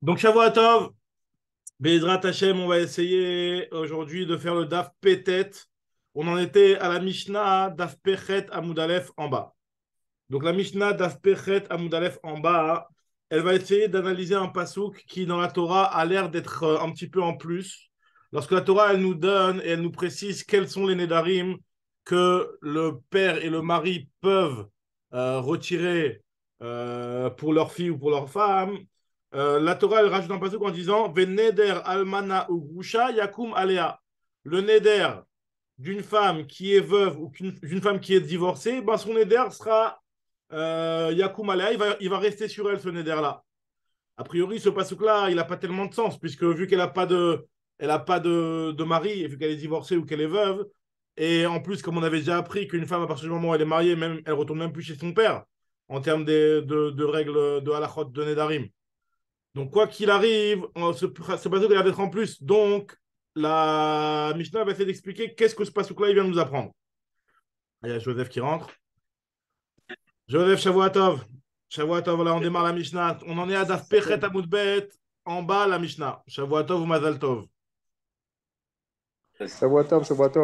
Donc, Shavuot Bezrat Hashem, on va essayer aujourd'hui de faire le Daf Petet. On en était à la Mishnah Daf Pechet Amud Aleph en bas. Donc, la Mishnah Daf Pechet Amud Aleph en bas, elle va essayer d'analyser un pasouk qui, dans la Torah, a l'air d'être un petit peu en plus. Lorsque la Torah, elle nous donne et elle nous précise quels sont les Nédarim que le père et le mari peuvent retirer pour leur fille ou pour leur femme, la Torah, elle rajoute un passage en disant Veneder almana ou grusha yakum alea. Le neder d'une femme qui est veuve ou d'une femme qui est divorcée, ben son neder sera yakum alea, il va rester sur elle ce neder-là. A priori, ce passouk-là, il n'a pas tellement de sens, puisque vu qu'elle n'a pas de mari, et vu qu'elle est divorcée ou qu'elle est veuve, et en plus, comme on avait déjà appris qu'une femme, à partir du moment où elle est mariée, même, elle retourne même plus chez son père, en termes de règles de halachot de Nedarim. Donc, quoi qu'il arrive, ce passouk, il va être en plus. Donc, la Mishnah va essayer d'expliquer qu'est-ce que ce passouk-là, il vient nous apprendre. Il y a Joseph qui rentre. Joseph Shavuatov. Shavuatov, voilà, on démarre la Mishnah. On en est à Daf Pechet Amudbet, en bas la Mishnah. Shavuatov ou Mazal Tov. Shabbat Shabbat.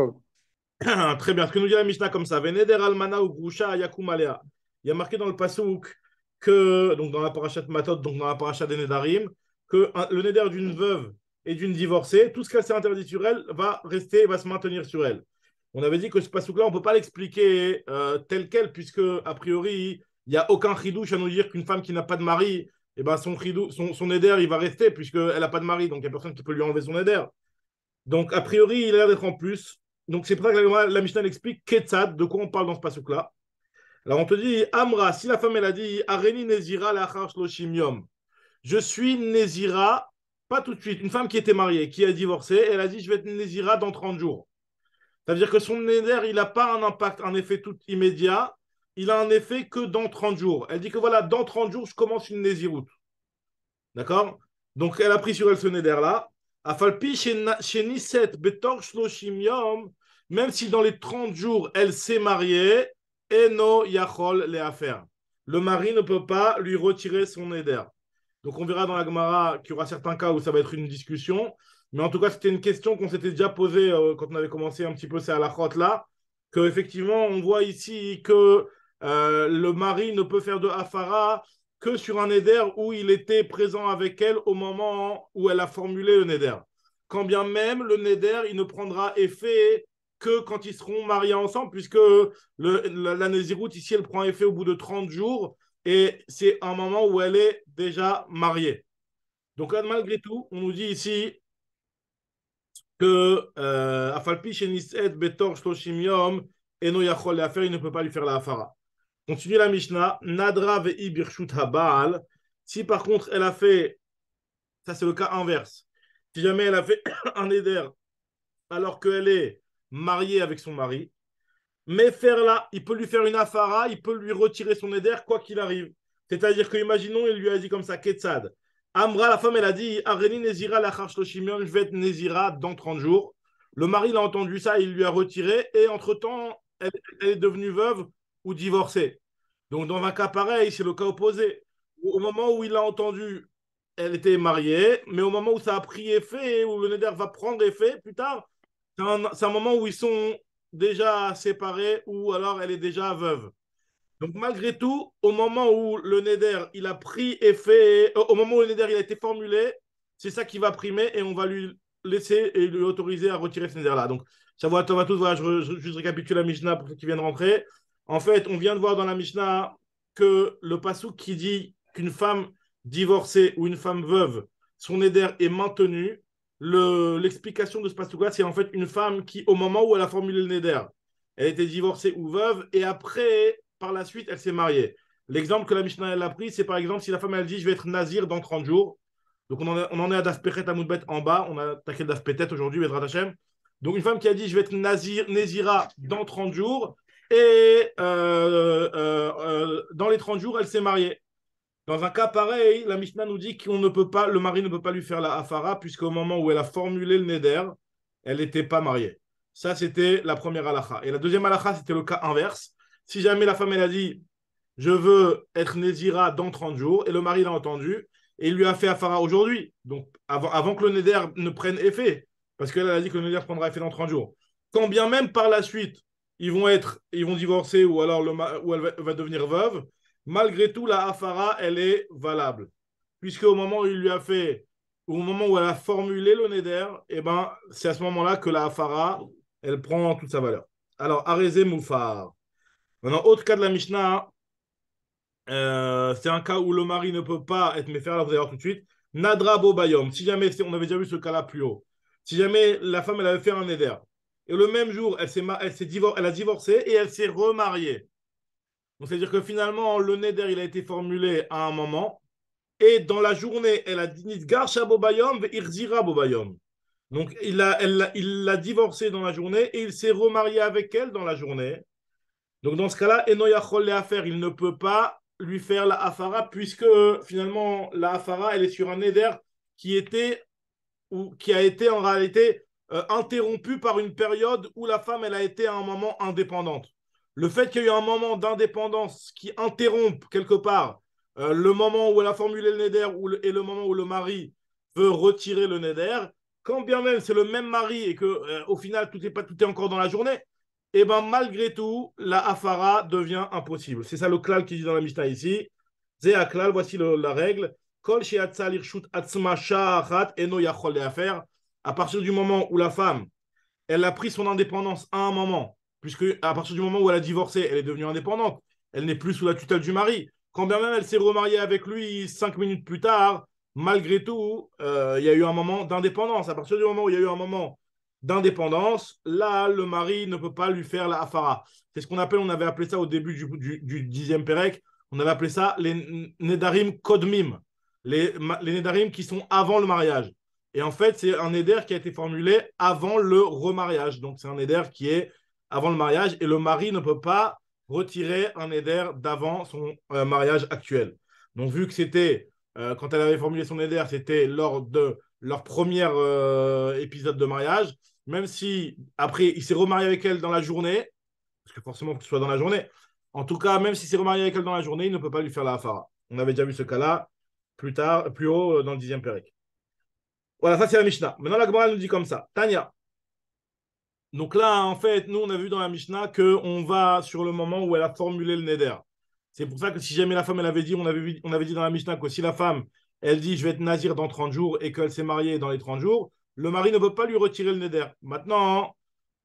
Très bien. Ce que nous dit la Mishnah comme ça. Veneder almana ou grusha yakum alea. Il y a marqué dans le pasouk que, donc dans la parashat Matot, donc dans la parashat des Nedarim, que le neder d'une veuve et d'une divorcée, tout ce qu'elle s'est interdit sur elle va rester, va se maintenir sur elle. On avait dit que ce pasouk-là, on ne peut pas l'expliquer tel quel, puisque, a priori, il n'y a aucun chidouche à nous dire qu'une femme qui n'a pas de mari, eh ben son neder, il va rester, puisqu'elle n'a pas de mari, donc il n'y a personne qui peut lui enlever son neder. Donc, a priori, il a l'air d'être en plus. Donc, c'est pour ça que la Mishnah explique Ketzad, de quoi on parle dans ce pasuk-là. Alors, on te dit, Amra, si la femme, elle a dit, Areni Nezira lachar shloshim yom. Je suis Nezira, pas tout de suite. Une femme qui était mariée, qui a divorcé, elle a dit, je vais être Nezira dans 30 jours. Ça veut dire que son Néder, il n'a pas un impact, un effet tout immédiat. Il a un effet que dans 30 jours. Elle dit que voilà, dans 30 jours, je commence une Néziroute. D'accord. Donc, elle a pris sur elle ce neder-là. Afalpi chez Niset Betor Shloshim Yom, même si dans les 30 jours, elle s'est mariée, Eno Yachol les affaires. Le mari ne peut pas lui retirer son neder. Donc, on verra dans la Gemara qu'il y aura certains cas où ça va être une discussion. Mais en tout cas, c'était une question qu'on s'était déjà posée quand on avait commencé un petit peu ces halachot-là. Qu'effectivement, on voit ici que le mari ne peut faire de hafara que sur un neder où il était présent avec elle au moment où elle a formulé le neder. Quand bien même le neder, il ne prendra effet que quand ils seront mariés ensemble, puisque la Néziroute, ici, elle prend effet au bout de 30 jours, et c'est un moment où elle est déjà mariée. Donc, malgré tout, on nous dit ici que Afalpi Shenised Betor Shloshim Yom, Eno Yachol Leafer, il ne peut pas lui faire la hafara. Continue la Mishnah. Nadra ve'i birshut habaal. Si par contre elle a fait, ça c'est le cas inverse. Si jamais elle a fait un éder alors qu'elle est mariée avec son mari, mais faire là, il peut lui faire une afara, il peut lui retirer son éder quoi qu'il arrive. C'est-à-dire que, imaginons, il lui a dit comme ça, Ketsad. Amra, la femme, elle a dit, Areni Nezira la je vais être Nezira dans 30 jours. Le mari l'a entendu ça, il lui a retiré, et entre-temps, elle est devenue veuve ou divorcée. Donc, dans un cas pareil, c'est le cas opposé. Au moment où il l'a entendu, elle était mariée, mais au moment où ça a pris effet, où le neder va prendre effet plus tard, c'est un moment où ils sont déjà séparés ou alors elle est déjà veuve. Donc, malgré tout, au moment où le neder il a pris effet, au moment où le neder il a été formulé, c'est ça qui va primer et on va lui laisser et lui autoriser à retirer ce neder-là. Donc, ça va, à tous. Voilà, juste récapitule la Mishnah pour ceux qui viennent rentrer. En fait, on vient de voir dans la Mishnah que le passouk qui dit qu'une femme divorcée ou une femme veuve, son neder est maintenu. L'explication de ce passouk-là, c'est en fait une femme qui, au moment où elle a formulé le neder, elle était divorcée ou veuve et après par la suite, elle s'est mariée. L'exemple que la Mishnah elle a pris, c'est par exemple si la femme elle dit je vais être nazir dans 30 jours. Donc on en est à Daspechet à Moudbet en bas, on a attaqué Daspechet aujourd'hui, Vedrat Hashem. Donc une femme qui a dit je vais être nazir, nazira dans 30 jours et dans les 30 jours, elle s'est mariée. Dans un cas pareil, la Mishnah nous dit qu'on ne peut pas, le mari ne peut pas lui faire la hafara puisqu'au moment où elle a formulé le neder, elle n'était pas mariée. Ça, c'était la première halakha. Et la deuxième halakha, c'était le cas inverse. Si jamais la femme, elle a dit je veux être Nézira dans 30 jours, et le mari l'a entendu, et il lui a fait Afara aujourd'hui, donc avant que le Neder ne prenne effet, parce qu'elle a dit que le Neder prendra effet dans 30 jours. Quand bien même par la suite, ils vont divorcer ou alors ou elle va devenir veuve, malgré tout, la Afara, elle est valable. Puisque au moment où il lui a fait, au moment où elle a formulé le Neder, eh ben, c'est à ce moment-là que la Afara, elle prend toute sa valeur. Alors, Arézé Moufar. Maintenant, autre cas de la Mishnah, c'est un cas où le mari ne peut pas être méfer, là vous allez voir tout de suite. Nadra Bobayom. Si jamais, on avait déjà vu ce cas-là plus haut. Si jamais la femme, elle avait fait un Neder, et le même jour, elle a divorcé et elle s'est remariée. Donc, c'est-à-dire que finalement, le Neder, il a été formulé à un moment, et dans la journée, elle a dit Nidgar Shabobayom, Irzira Bobayom. Donc, il l'a divorcée dans la journée et il s'est remarié avec elle dans la journée. Donc, dans ce cas-là, Enoyachol à faire, il ne peut pas lui faire la Hafara, puisque finalement, la Hafara, elle est sur un Neder qui était ou qui a été en réalité interrompu par une période où la femme, elle a été à un moment indépendante. Le fait qu'il y ait eu un moment d'indépendance qui interrompt quelque part le moment où elle a formulé le Neder et le moment où le mari veut retirer le Neder, quand bien même c'est le même mari et que au final tout est encore dans la journée, et ben malgré tout, la Hafara devient impossible. C'est ça le klal qui dit dans la Mishnah ici. Zé klal, voici la règle. Kol she'atza lirshut atzma sha'achat eno yachol le'afer. À partir du moment où la femme, elle a pris son indépendance à un moment, puisque à partir du moment où elle a divorcé, elle est devenue indépendante. Elle n'est plus sous la tutelle du mari. Quand bien même elle s'est remariée avec lui 5 minutes plus tard, malgré tout, il y a eu un moment d'indépendance. À partir du moment où il y a eu un moment d'indépendance, là, le mari ne peut pas lui faire la hafara. C'est ce qu'on appelle, on avait appelé ça au début du 10e Pérec, on avait appelé ça les Nedarim Kodmim, les Nedarim qui sont avant le mariage. Et en fait, c'est un éder qui a été formulé avant le remariage. Donc, c'est un éder qui est avant le mariage et le mari ne peut pas retirer un éder d'avant son mariage actuel. Donc, vu que c'était, quand elle avait formulé son éder, c'était lors de leur premier épisode de mariage, même si après, il s'est remarié avec elle dans la journée, parce que forcément, il faut que ce soit dans la journée. En tout cas, même s'il s'est remarié avec elle dans la journée, il ne peut pas lui faire la hafara. On avait déjà vu ce cas-là plus haut dans le 10e Pérec. Voilà, ça c'est la Mishnah. Maintenant, la Gemara nous dit comme ça. Tanya. Donc là, en fait, nous, on a vu dans la Mishnah qu'on va sur le moment où elle a formulé le Neder. C'est pour ça que si jamais la femme, elle avait dit, on avait dit dans la Mishnah que si la femme, elle dit, je vais être nazir dans 30 jours et qu'elle s'est mariée dans les 30 jours, le mari ne peut pas lui retirer le Neder. Maintenant,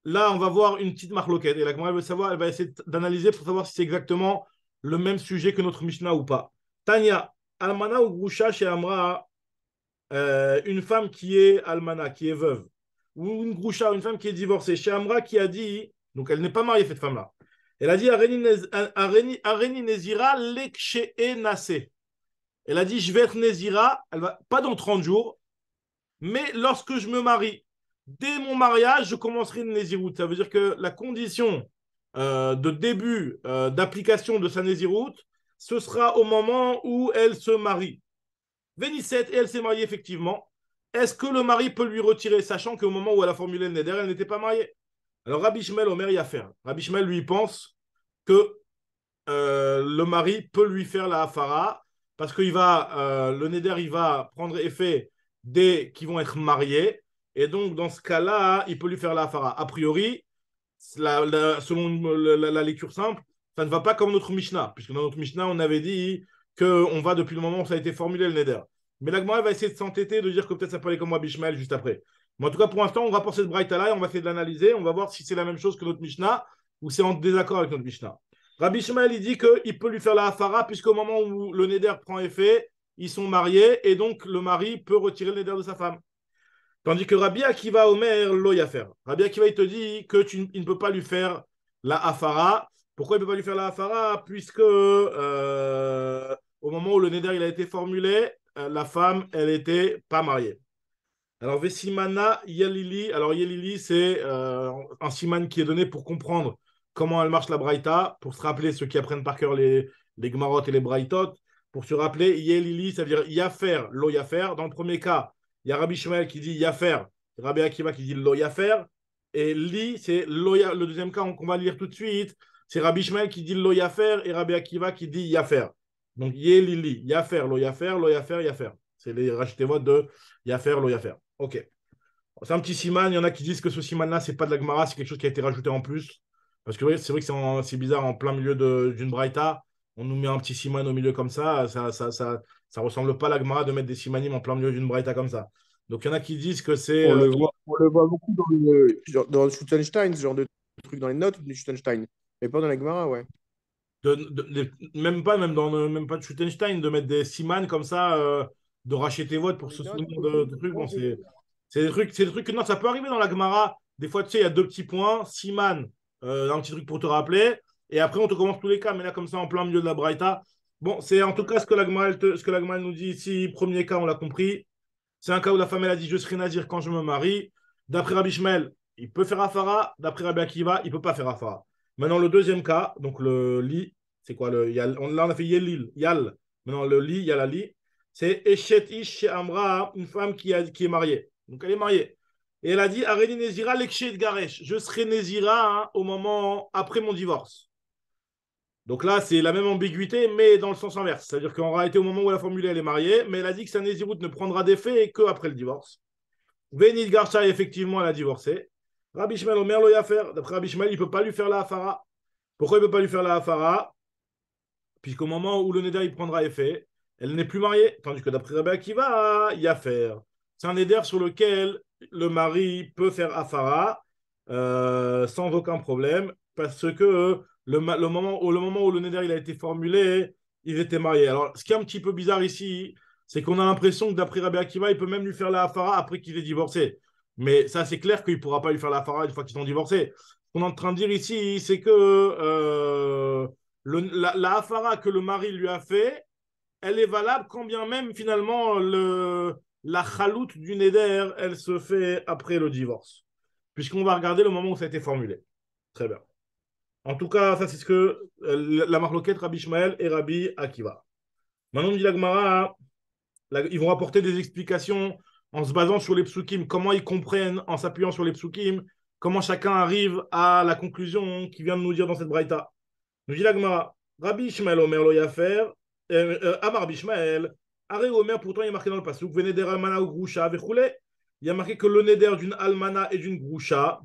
là, on va voir une petite marloquette. Et la Gemara veut savoir, elle va essayer d'analyser pour savoir si c'est exactement le même sujet que notre Mishnah ou pas. Tanya, Almana ou Grusha chez Amra, une femme qui est almana, qui est veuve, ou une groucha, une femme qui est divorcée, chez Amra qui a dit, donc elle n'est pas mariée cette femme-là, elle a dit Areni Nezira lekshe nase. Elle a dit je vais être Nezira, elle va, pas dans 30 jours, mais lorsque je me marie, dès mon mariage, je commencerai une Néziroute. Ça veut dire que la condition de début d'application de sa Néziroute, ce sera au moment où elle se marie. Vénissette, et elle s'est mariée effectivement. Est-ce que le mari peut lui retirer, sachant qu'au moment où elle a formulé le Neder, elle n'était pas mariée? Alors Rabbi Shmuel, Omer Yafer. Rabbi Shmuel lui pense que le mari peut lui faire la hafara parce que le Neder, il va prendre effet dès qu'ils vont être mariés. Et donc, dans ce cas-là, il peut lui faire la hafara. A priori, selon la lecture simple, ça ne va pas comme notre Mishnah, puisque dans notre Mishnah, on avait dit qu'on va depuis le moment où ça a été formulé le Neder. Mais la Gemara va essayer de s'entêter, de dire que peut-être ça peut aller comme Rabbi Shmuel juste après. Mais en tout cas, pour l'instant, on rapporte cette braïta-là et on va essayer de l'analyser. On va voir si c'est la même chose que notre Mishnah ou c'est en désaccord avec notre Mishnah. Rabbi Shmuel, il dit qu'il peut lui faire la hafara puisqu'au moment où le Neder prend effet, ils sont mariés et donc le mari peut retirer le Neder de sa femme. Tandis que Rabbi Akiva Omer lo yafer. Rabbi Akiva, il te dit il ne peut pas lui faire la hafara. Pourquoi il ne peut pas lui faire la hafara? Puisque au moment où le Neder il a été formulé, la femme, elle n'était pas mariée. Alors, Vesimana Yelili. Alors, Yelili, c'est un siman qui est donné pour comprendre comment elle marche la braïta, pour se rappeler ceux qui apprennent par cœur les gmarot et les braïtot. Pour se rappeler, Yelili, ça veut dire yafer, lo yafer. Dans le premier cas, il y a Rabbi Shmuel qui dit yafer, Rabbi Akiva qui dit lo yafer. Et li, c'est le deuxième cas qu'on va lire tout de suite. C'est Rabbi Shmuel qui dit lo yafer et Rabbi Akiva qui dit yafer. Donc, yé, lili, yafer, lo yafer, lo yafer, yafer. C'est les racheter votes de yafer, lo yafer. Ok. C'est un petit siman. Il y en a qui disent que ce siman-là, c'est pas de la Gemara, c'est quelque chose qui a été rajouté en plus. Parce que oui, c'est vrai que c'est bizarre en plein milieu d'une braïta. On nous met un petit siman au milieu comme ça. Ça ressemble pas à la Gemara de mettre des simanim en plein milieu d'une braïta comme ça. Donc, il y en a qui disent que c'est On le voit beaucoup dans le Schuttenstein, ce genre de truc dans les notes du Schuttenstein. Mais pas dans la Gemara, ouais. même pas, même pas de Schuttenstein, de mettre des siman comme ça, de racheter votes Dans pour les se notes, souvenir de trucs. Bon, c'est des trucs que non, ça peut arriver dans la Gemara. Des fois, tu sais, il y a deux petits points, siman, un petit truc pour te rappeler, et après, on te commence tous les cas, mais là, comme ça, en plein milieu de la Braïta. Bon, c'est en tout ouais. cas ce que la Gemara, ce que la Gemara nous dit ici. Premier cas, on l'a compris. C'est un cas où la femme, elle a dit: je serai nazir quand je me marie. D'après Rabbi Shmuel, il peut faire Afara. D'après Rabbi Akiva, il ne peut pas faire Afara. Maintenant, le deuxième cas, donc le lit, c'est quoi là, on a fait Yelil, Yal. Maintenant, le lit, Yalali, c'est Eshet Ish chez Amra, une femme qui est mariée. Donc, elle est mariée. Et elle a dit: Areni Nezira, Lekshet Garesh. Je serai Nezira, hein, au moment après mon divorce. Donc là, c'est la même ambiguïté, mais dans le sens inverse. C'est-à-dire qu'en réalité, au moment où elle a formulé, elle est mariée, mais elle a dit que sa Néziroute ne prendra d'effet qu'après le divorce. Vénit Garcha, effectivement, elle a divorcé. Rabbi Shmuel Omer lo yafer. D'après Rabbi Shmuel, il ne peut pas lui faire la hafara. Pourquoi il ne peut pas lui faire la hafara? Puisqu'au moment où le neder il prendra effet, elle n'est plus mariée. Tandis que d'après Rabbi Akiva, il y a faire. C'est un neder sur lequel le mari peut faire hafara sans aucun problème, parce que le moment où le neder il a été formulé, ils étaient mariés. Alors, ce qui est un petit peu bizarre ici, c'est qu'on a l'impression que d'après Rabbi Akiva, il peut même lui faire la hafara après qu'il ait divorcé. Mais ça, c'est clair qu'il ne pourra pas lui faire la hafara une fois qu'ils sont divorcés. Ce qu'on est en train de dire ici, c'est que la hafara que le mari lui a fait, elle est valable quand bien même finalement la chaloute du neder, elle se fait après le divorce. Puisqu'on va regarder le moment où ça a été formulé. Très bien. En tout cas, ça c'est ce que la marloquette Rabbi Ishmael et Rabbi Akiva. Maintenant, on dit la Gemara, ils vont apporter des explications en se basant sur les psukim, comment ils comprennent en s'appuyant sur les psukim, comment chacun arrive à la conclusion qu'il vient de nous dire dans cette braïta. Nous dit la Gemara, Rabbi Ishmael Omer lo yafer, Amar Rabbi Ishmael, Aré Omer, pourtant il est marqué dans le pasuk, Veneder almana ou grusha, vechoule. Il y a marqué que le neder d'une almana et d'une grusha,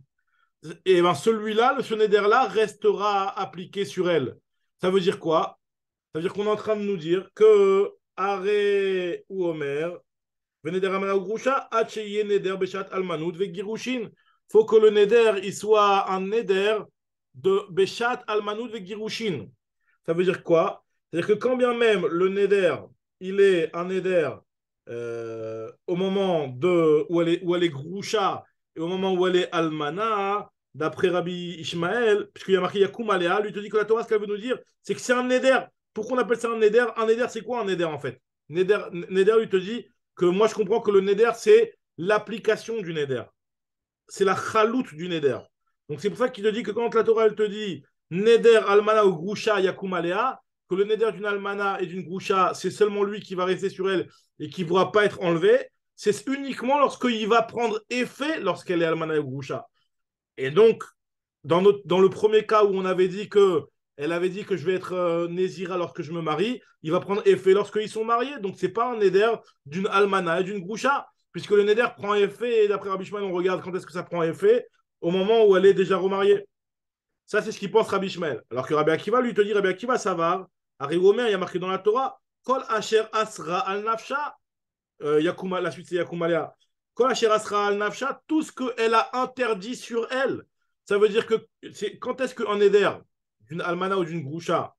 et ben celui-là, ce neder-là, restera appliqué sur elle. Ça veut dire quoi? Ça veut dire qu'on est en train de nous dire que Aré ou Omer, Veneder almana ou grusha, Acheye neder beshat almanout ve girushin. Faut que le neder, il soit un neder de Beshat Almanout ve Girushin. Ça veut dire quoi? C'est-à-dire que quand bien même le neder, il est un neder au moment où elle est Groucha et au moment où elle est Almana, d'après Rabbi Ishmael, puisqu'il y a marqué Yakoum Aléa, lui te dit que la Torah, ce qu'elle veut nous dire, c'est que c'est un neder. Pourquoi on appelle ça un neder? Un neder, c'est quoi un neder en fait? Neder, lui te dit que moi je comprends que le neder, c'est l'application du neder. C'est la chaloute du neder. Donc c'est pour ça qu'il te dit que quand la Torah elle te dit neder almana ou grusha yakum alea, que le neder d'une almana et d'une grusha, c'est seulement lui qui va rester sur elle et qui ne pourra pas être enlevé, c'est uniquement lorsqu'il va prendre effet lorsqu'elle est almana ou grusha. Et donc, dans le premier cas où on avait dit que elle avait dit que je vais être Nézira lorsque je me marie, il va prendre effet lorsqu'ils sont mariés. Donc, c'est pas un neder d'une almana et d'une groucha, puisque le neder prend effet, et d'après Rabbi Shmuel, on regarde quand est-ce que ça prend effet, au moment où elle est déjà remariée. Ça, c'est ce qu'il pense Rabbi Shmuel. Alors que Rabbi Akiva, lui, te dit, Rabbi Akiva, ça va. Harry Omer, il y a marqué dans la Torah, Kol Asher Asra al Nafsha, la suite c'est Yakumalea. Kol Asher Asra al Nafsha, tout ce qu'elle a interdit sur elle. Ça veut dire que quand est-ce qu'un neder d'une almana ou d'une groucha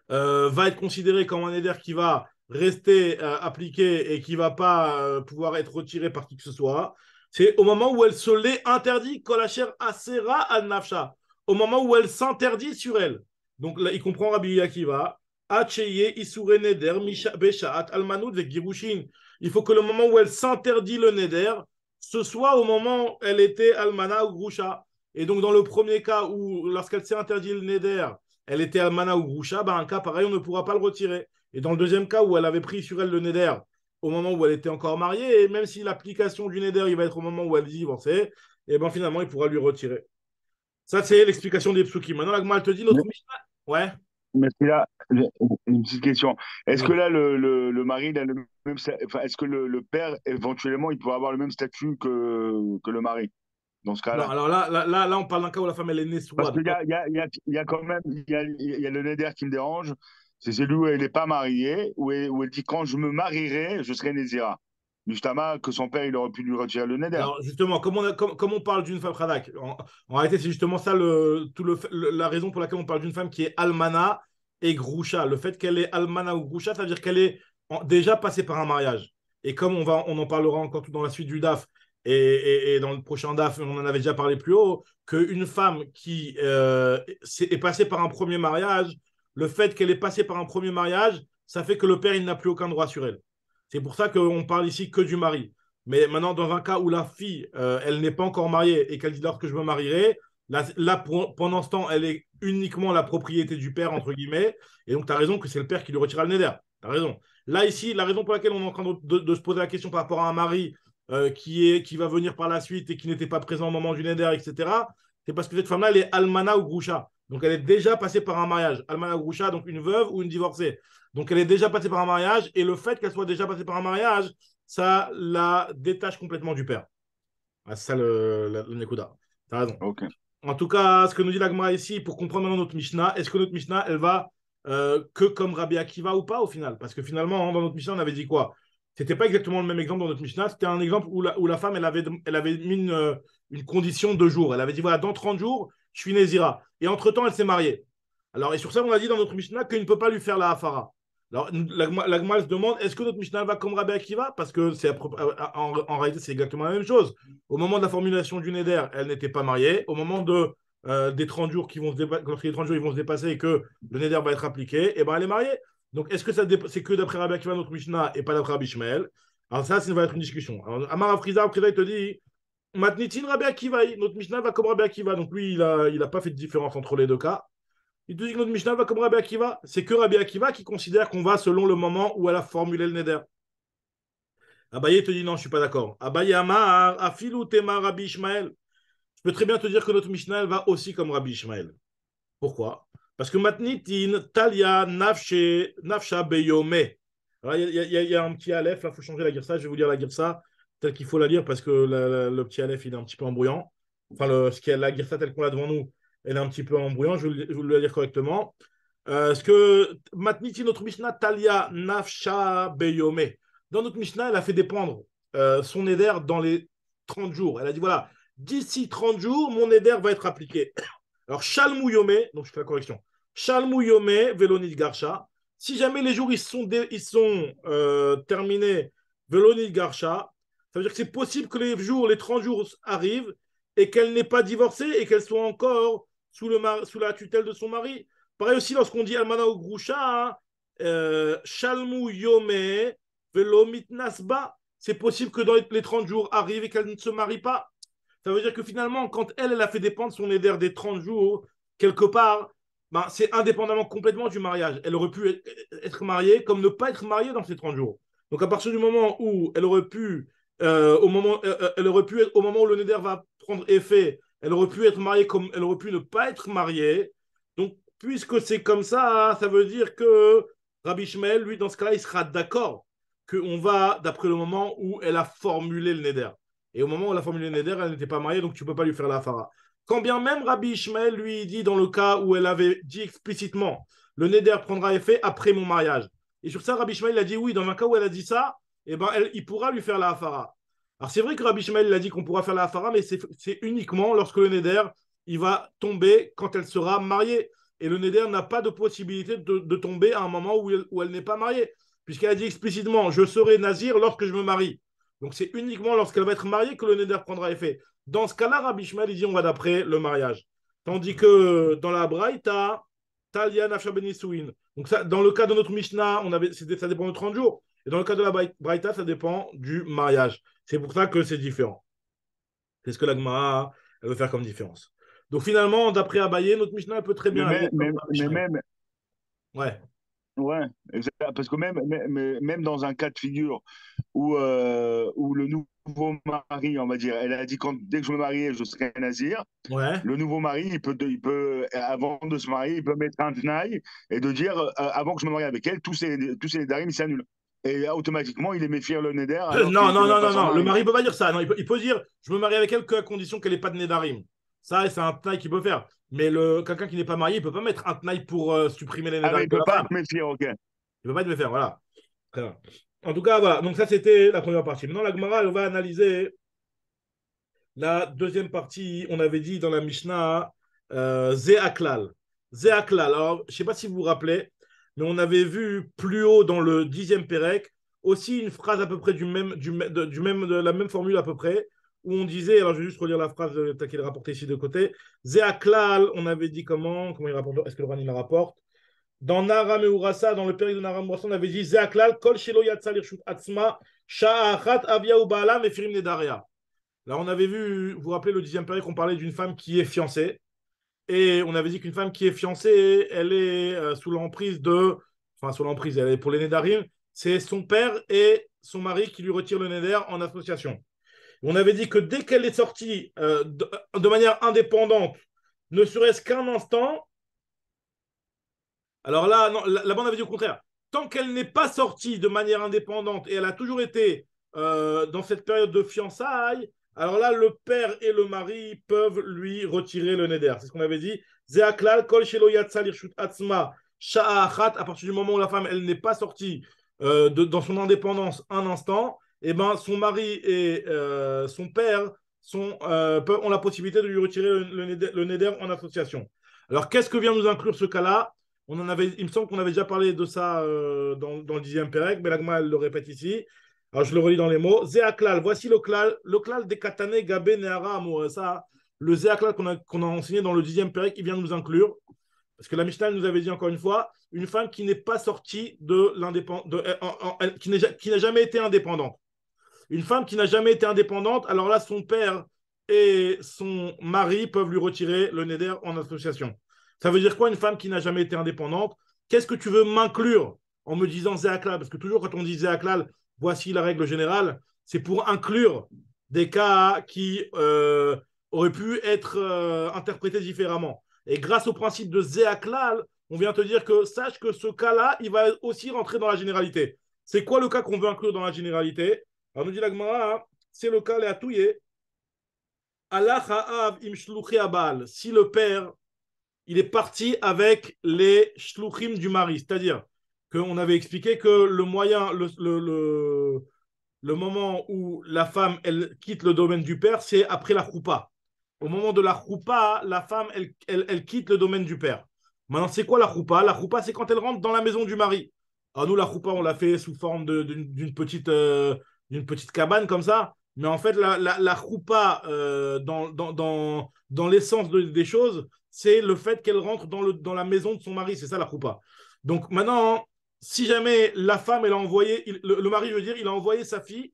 va être considéré comme un éder qui va rester appliqué et qui ne va pas pouvoir être retiré par qui que ce soit. C'est au moment où elle se l'est interdit, kolacher asera al nafsha, au moment où elle s'interdit sur elle. Donc là, il comprend Rabbi Akiva. Acheye isure neder beshaat almanout ve girushin. Il faut que le moment où elle s'interdit le neder, ce soit au moment où elle était almana ou grusha. Et donc dans le premier cas où, lorsqu'elle s'est interdit le neder, elle était almana ou groucha, bah, un cas pareil, on ne pourra pas le retirer. Et dans le deuxième cas où elle avait pris sur elle le neder au moment où elle était encore mariée, et même si l'application du neder, il va être au moment où elle divorçait, et ben finalement, il pourra lui retirer. Ça, c'est l'explication des psukim. Maintenant, la Gemara te dit, notre Mishnah. Ouais. Mais c'est là, une petite question. Est-ce que Oui. là, le mari, il a le même, enfin, est-ce que le père, éventuellement, il pourrait avoir le même statut que le mari, dans ce Non, cas-là? alors là, on parle d'un cas où la femme, elle est née Parce sourde. qu'il y a, il y a, il y a, il y a quand même, il y a le neder qui me dérange. C'est celui où elle n'est pas mariée, où elle dit quand je me marierai, je serai Nézira. Justement, que son père, il aurait pu lui retirer le neder. Alors, justement, comme on parle d'une femme Radak, en réalité, c'est justement ça la raison pour laquelle on parle d'une femme qui est Almana et Groucha. Le fait qu'elle est Almana ou Groucha, ça veut dire qu'elle est déjà passée par un mariage. Et comme on en parlera encore tout dans la suite du DAF et dans le prochain DAF, on en avait déjà parlé plus haut, qu'une femme qui est passée par un premier mariage, le fait qu'elle est passée par un premier mariage, ça fait que le père, il n'a plus aucun droit sur elle. C'est pour ça qu'on parle ici que du mari. Mais maintenant, dans un cas où la fille, elle n'est pas encore mariée et qu'elle dit lorsque je me marierai, là, pendant ce temps, elle est uniquement la propriété du père, entre guillemets. Et donc, tu as raison que c'est le père qui lui retira le neder. Tu as raison. Là, ici, la raison pour laquelle on est en train de se poser la question par rapport à un mari qui va venir par la suite et qui n'était pas présent au moment du neder, etc., c'est parce que cette femme-là, elle est almana ou groucha. Donc, elle est déjà passée par un mariage. Almana ou groucha, donc une veuve ou une divorcée. Donc, elle est déjà passée par un mariage. Et le fait qu'elle soit déjà passée par un mariage, ça la détache complètement du père. Ah, c'est ça le Nekuda. T'as raison. Ok. En tout cas, ce que nous dit l'Agma ici, pour comprendre maintenant notre Mishnah, est-ce que notre Mishnah, elle va que comme Rabbi Akiva ou pas au final? Parce que finalement, dans notre Mishnah, on avait dit quoi? C'était pas exactement le même exemple dans notre Mishnah. C'était un exemple où la femme, elle avait mis une condition de jour. Elle avait dit, voilà, dans 30 jours, je suis Nézira. Et entre-temps, elle s'est mariée. Alors, et sur ça, on a dit dans notre Mishnah qu'il ne peut pas lui faire la Hafara. Alors, l'Agma se demande, est-ce que notre Mishnah va comme Rabbi Akiva? Parce que en réalité, c'est exactement la même chose. Au moment de la formulation du Neder, elle n'était pas mariée. Au moment des 30 jours lorsque les 30 jours ils vont se dépasser et que le Neder va être appliqué, et ben elle est mariée. Donc est-ce que c'est que d'après Rabbi Akiva notre Mishnah et pas d'après Rabbi Ishmael? Alors ça va être une discussion. Alors, Amar Afriza, il te dit Matnitin Rabbi Akiva, notre Mishnah va comme Rabbi Akiva. Donc lui, il a pas fait de différence entre les deux cas. Il te dit que notre Mishnah va comme Rabbi Akiva. C'est que Rabbi Akiva qui considère qu'on va selon le moment où elle a formulé le Neder. Abaye te dit non, je suis pas d'accord. Abaye Amar, Afilu Tema Rabbi Ishmael. Je peux très bien te dire que notre Mishnah elle va aussi comme Rabbi Ishmael. Pourquoi? Parce que Matnitin, Talia, Nafsha, Beyome. Alors, il y a un petit aleph, là, il faut changer la girsa. Je vais vous lire la girsa telle qu'il faut la lire parce que le petit aleph, il est un petit peu embrouillant. Enfin, la girsa telle qu'on l'a devant nous, elle est un petit peu embrouillant. Je vais le lire correctement. Ce que Matnitin, notre Mishnah, Talia, Nafsha, Beyome. Dans notre Mishnah, elle a fait dépendre son éder dans les 30 jours. Elle a dit voilà, d'ici 30 jours, mon éder va être appliqué. Alors, Shalmou Yome, donc je fais la correction. Shalmou Yome, Velonit Garsha. Si jamais les jours ils sont terminés, Velonit Garsha, ça veut dire que c'est possible que les 30 jours arrivent et qu'elle n'ait pas divorcé et qu'elle soit encore sous la tutelle de son mari. Pareil aussi lorsqu'on dit Almana ou Grusha, Shalmou Yome, Velomit Nasba. C'est possible que dans les 30 jours arrivent et qu'elle ne se marie pas. Ça veut dire que finalement, quand elle a fait dépendre son éder des 30 jours, quelque part, ben, c'est indépendamment complètement du mariage. Elle aurait pu être mariée comme ne pas être mariée dans ces 30 jours. Donc à partir du moment où elle aurait pu, elle aurait pu être, au moment où le neder va prendre effet, elle aurait pu être mariée comme elle aurait pu ne pas être mariée. Donc puisque c'est comme ça veut dire que Rabbi Shmuel, lui, dans ce cas-là, il sera d'accord qu'on va d'après le moment où elle a formulé le neder. Et au moment où elle a formulé le neder, elle n'était pas mariée, donc tu ne peux pas lui faire la fara. Quand bien même Rabbi Ishmael lui dit dans le cas où elle avait dit explicitement le neder prendra effet après mon mariage. Et sur ça, Rabbi Ishmael a dit oui, dans un cas où elle a dit ça, eh ben, il pourra lui faire la hafara. Alors c'est vrai que Rabbi Ishmael a dit qu'on pourra faire la hafara, mais c'est uniquement lorsque le neder il va tomber quand elle sera mariée. Et le neder n'a pas de possibilité de tomber à un moment où elle n'est pas mariée, puisqu'elle a dit explicitement je serai nazir lorsque je me marie. Donc c'est uniquement lorsqu'elle va être mariée que le neder prendra effet. Dans ce cas-là, Rabbi Ishmael, il dit on va d'après le mariage. Tandis que dans la Braïta, Talia Nafsha Benisouin. Donc ça, dans le cas de notre Mishnah, ça dépend de 30 jours. Et dans le cas de la Braïta, ça dépend du mariage. C'est pour ça que c'est différent. C'est ce que la Gemara elle veut faire comme différence. Donc finalement, d'après Abaye, notre Mishnah elle peut très Mais bien aller même, comme même, Rabbi mais Ishmael. même, Ouais. ouais, exact. Parce que même dans un cas de figure où le nouveau nouveau mari, on va dire, elle a dit dès que je me mariais, je serais nazir. Ouais. Le nouveau mari, avant de se marier, il peut mettre un tnaï et de dire, avant que je me marie avec elle, tous ces nédarim, ils s'annulent. Et automatiquement, il est méfier le néder alors qu'il Non, n'était non, même non, pas non, son non. Le mari. mari ne peut pas dire ça. Non, il peut dire je me marie avec elle qu'à condition qu'elle n'ait pas de Nédarim. Ça, c'est un tnaï qu'il peut faire. Mais quelqu'un qui n'est pas marié, il ne peut pas mettre un tnaï pour supprimer les Ah, mais Nédarim il de peut la pas femme. être méfier, ok. Il ne peut pas être le faire. Voilà. Très bien. En tout cas, voilà. Donc, ça, c'était la première partie. Maintenant, la Gemara, elle va analyser la deuxième partie. On avait dit dans la Mishnah, Zéaklal. Zéaklal. Alors, je ne sais pas si vous vous rappelez, mais on avait vu plus haut dans le 10e Pérec aussi une phrase à peu près de la même formule à peu près, où on disait, alors je vais juste relire la phrase qu'il est rapporté ici de côté. Zéaklal, on avait dit comment il rapporte, est-ce que le Rani la rapporte? Dans Naram et Urasa, dans le péril de Naram et Urasa, on avait dit Zéaklal, Kol Shelo Yatzal Irshut Atzma, Sha'achat Avia Ubaala Mefirim Nedaria. Là, on avait vu, vous vous rappelez, le 10e période, qu'on parlait d'une femme qui est fiancée. Et on avait dit qu'une femme qui est fiancée, elle est sous l'emprise de. Enfin, sous l'emprise, elle est pour les Nédarim. C'est son père et son mari qui lui retirent le Néder en association. On avait dit que dès qu'elle est sortie de manière indépendante, ne serait-ce qu'un instant. Alors là, non, là-bas, on avait dit au contraire. Tant qu'elle n'est pas sortie de manière indépendante et elle a toujours été dans cette période de fiançailles, alors là, le père et le mari peuvent lui retirer le neder. C'est ce qu'on avait dit. Zeaklal, kol shelo yatzal irshut atzma, sha'achat. À partir du moment où la femme, elle n'est pas sortie dans son indépendance un instant, et ben, son mari et son père ont la possibilité de lui retirer le neder en association. Alors, qu'est-ce que vient nous inclure ce cas-là? Il me semble qu'on avait déjà parlé de ça dans le 10e Pérec, mais l'agma, elle le répète ici. Alors, je le relis dans les mots. Zéaklal, voici le klal des katane gabe neara amor. Ça, le zéaklal qu'on a enseigné dans le 10e Pérec, il vient nous inclure. Parce que la Mishnah nous avait dit encore une fois, une femme qui n'est pas sortie de l'indépendance, qui n'a jamais été indépendante. Une femme qui n'a jamais été indépendante, alors là, son père et son mari peuvent lui retirer le neder en association. Ça veut dire quoi, une femme qui n'a jamais été indépendante? Qu'est-ce que tu veux m'inclure en me disant Zéaklal? Parce que toujours, quand on dit Zéaklal, voici la règle générale, c'est pour inclure des cas qui auraient pu être interprétés différemment. Et grâce au principe de Zéaklal, on vient te dire que sache que ce cas-là, il va aussi rentrer dans la généralité. C'est quoi le cas qu'on veut inclure dans la généralité? Alors nous dit la Gemara, c'est le cas Léatouye. Allah ha'av im shluchi abal. Si le père, il est parti avec les shluchim du mari, c'est-à-dire qu'on avait expliqué que le moyen, le moment où la femme, elle quitte le domaine du père, c'est après la choupa. Au moment de la choupa, la femme, elle quitte le domaine du père. Maintenant, c'est quoi la choupa? La choupa, c'est quand elle rentre dans la maison du mari. Alors nous, la choupa, on l'a fait sous forme d'une petite cabane comme ça. Mais en fait, la choupa, dans l'essence des choses, c'est le fait qu'elle rentre dans la maison de son mari. C'est ça la choupa. Donc maintenant, si jamais la femme, elle a envoyé, le mari, je veux dire, il a envoyé sa fille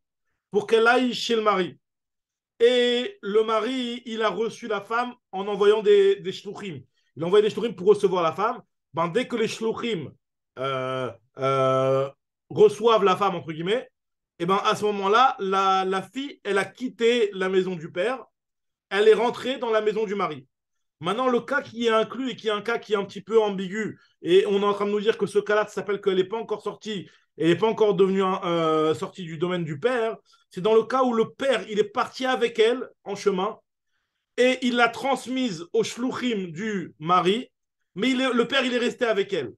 pour qu'elle aille chez le mari. Et le mari, il a reçu la femme en envoyant des shluchim. Il a envoyé des shluchim pour recevoir la femme. Ben, dès que les shluchim euh, euh, reçoivent la femme, entre guillemets, et ben, à ce moment-là, la fille, elle a quitté la maison du père. Elle est rentrée dans la maison du mari. Maintenant, le cas qui est inclus et qui est un cas qui est un petit peu ambigu, et on est en train de nous dire que ce cas-là, ça s'appelle qu'elle n'est pas encore sortie, et n'est pas encore devenue sortie du domaine du père, c'est dans le cas où le père, il est parti avec elle en chemin, et il l'a transmise au shluchim du mari, mais le père, il est resté avec elle.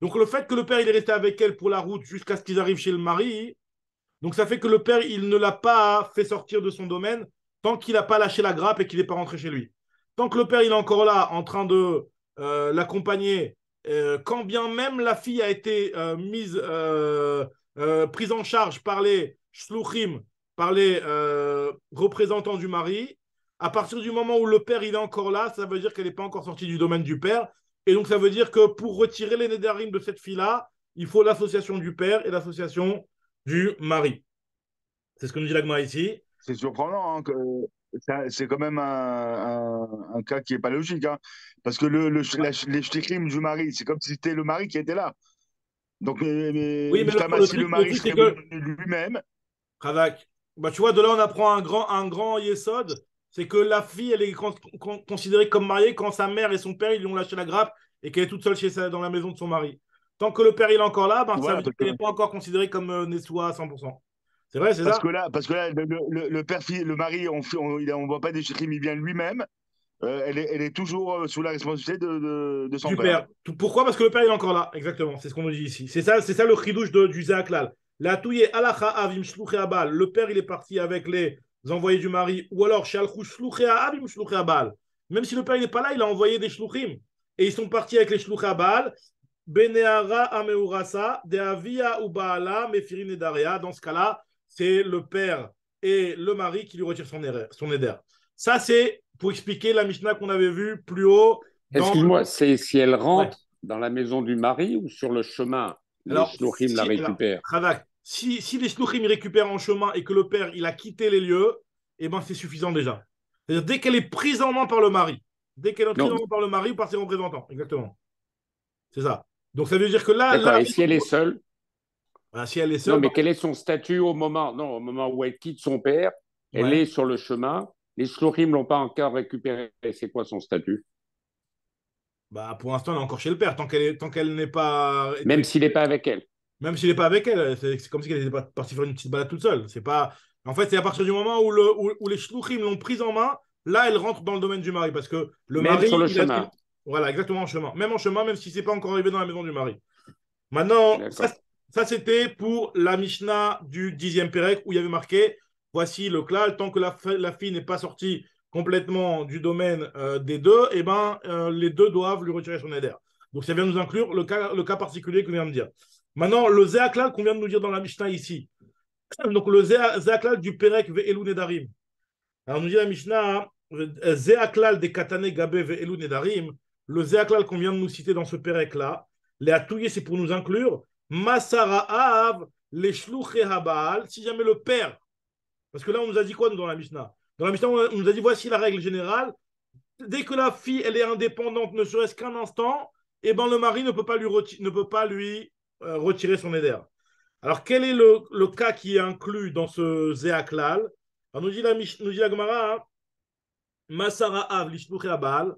Donc le fait que le père, il est resté avec elle pour la route jusqu'à ce qu'ils arrivent chez le mari, donc ça fait que le père, il ne l'a pas fait sortir de son domaine tant qu'il n'a pas lâché la grappe et qu'il n'est pas rentré chez lui. Tant que le père, il est encore là en train de l'accompagner, quand bien même la fille a été prise en charge par les shluchim, par les représentants du mari, à partir du moment où le père, il est encore là, ça veut dire qu'elle n'est pas encore sortie du domaine du père. Et donc ça veut dire que pour retirer les nédarim de cette fille-là, il faut l'association du père et l'association du mari. C'est ce que nous dit l'agma ici. C'est surprenant hein, que c'est quand même un cas qui n'est pas logique. Hein, parce que les shtichim du mari, c'est comme si c'était le mari qui était là. Donc, Oui, mais justement, si le le mari truc c'est serait que, venu lui-même, Ravak, Bah, tu vois, de là, on apprend un grand yesod, c'est que la fille, elle est considérée comme mariée quand sa mère et son père, ils lui ont lâché la grappe et qu'elle est toute seule dans la maison de son mari. Tant que le père, il est encore là, ben, ça Voilà, veut dire qu'elle n'est pas encore considérée comme Nessoua à 100%. C'est vrai, c'est ça? parce que là le père, le mari, on voit pas des shrim, il vient lui-même. Elle est toujours sous la responsabilité de son Du père. père. Pourquoi? Parce que le père, il est encore là. Exactement, c'est ce qu'on nous dit ici. C'est ça le chidouche du Zéaklal. La touye alacha avim shluché abal. Le père, il est parti avec les envoyés du mari. Ou alors, shalchou shluché avim shluché abal. Même si le père, il n'est pas là, il a envoyé des shluchim. Et ils sont partis avec les shluché abal. Beneara ameurasa, de avia ou baala, mefirin et daria. Dans ce cas-là, c'est le père et le mari qui lui retirent son éder. Ça, c'est pour expliquer la Mishnah qu'on avait vue plus haut dans. Excuse-moi, c'est si elle Ouais. rentre dans la maison du mari ou sur le chemin, les shluchim la récupèrent. Radak, si les shluchim récupèrent en chemin et que le père il a quitté les lieux, eh ben c'est suffisant déjà. C'est-à-dire dès qu'elle est prise en main par le mari, dès qu'elle est prise en Non, main par le mari ou par ses représentants, exactement. C'est ça. Donc ça veut dire que là, d'accord. Et si elle est seule? si elle est Non, seule, mais quel est son statut au moment? Non, au moment où elle quitte son père, elle ouais. est sur le chemin. Les shluchim ne l'ont pas encore récupérée. C'est quoi son statut? Bah, pour l'instant, elle est encore chez le père. Tant qu'elle n'est pas Même été. s'il n'est pas avec elle. Même s'il n'est pas avec elle, c'est comme si elle était partie faire une petite balade toute seule. C'est pas. En fait, c'est à partir du moment où les shluchim l'ont prise en main, là, elle rentre dans le domaine du mari. Parce que le Même sur mari, le chemin. voilà, exactement en chemin, même si c'est pas encore arrivé dans la maison du mari. Maintenant, D'accord. ça c'était pour la Mishnah du 10e Pérec où il y avait marqué voici le klal, tant que la fille n'est pas sortie complètement du domaine des deux, eh ben, les deux doivent lui retirer son éder. Donc ça vient nous inclure le cas particulier qu'on vient de dire. Maintenant, le Zéaklal qu'on vient de nous dire dans la Mishnah ici, donc le Zéaklal du Pérec ve'elu nedarim. Alors nous dit la Mishnah, Zéaklal des katane gabe ve'elu nedarim, le Zéaklal qu'on vient de nous citer dans ce Pérec-là, les atouillés, c'est pour nous inclure Masara Av, les shluché habal, si jamais le père, parce que là on nous a dit quoi nous, dans la Mishnah? Dans la Mishnah, on nous a dit voici la règle générale, dès que la fille elle est indépendante, ne serait-ce qu'un instant, eh ben, le mari ne peut pas lui retirer son éder. Alors quel est le cas qui est inclus dans ce Zéaklal? Alors nous dit la Gemara, hein, Masara Av, les shluché habal.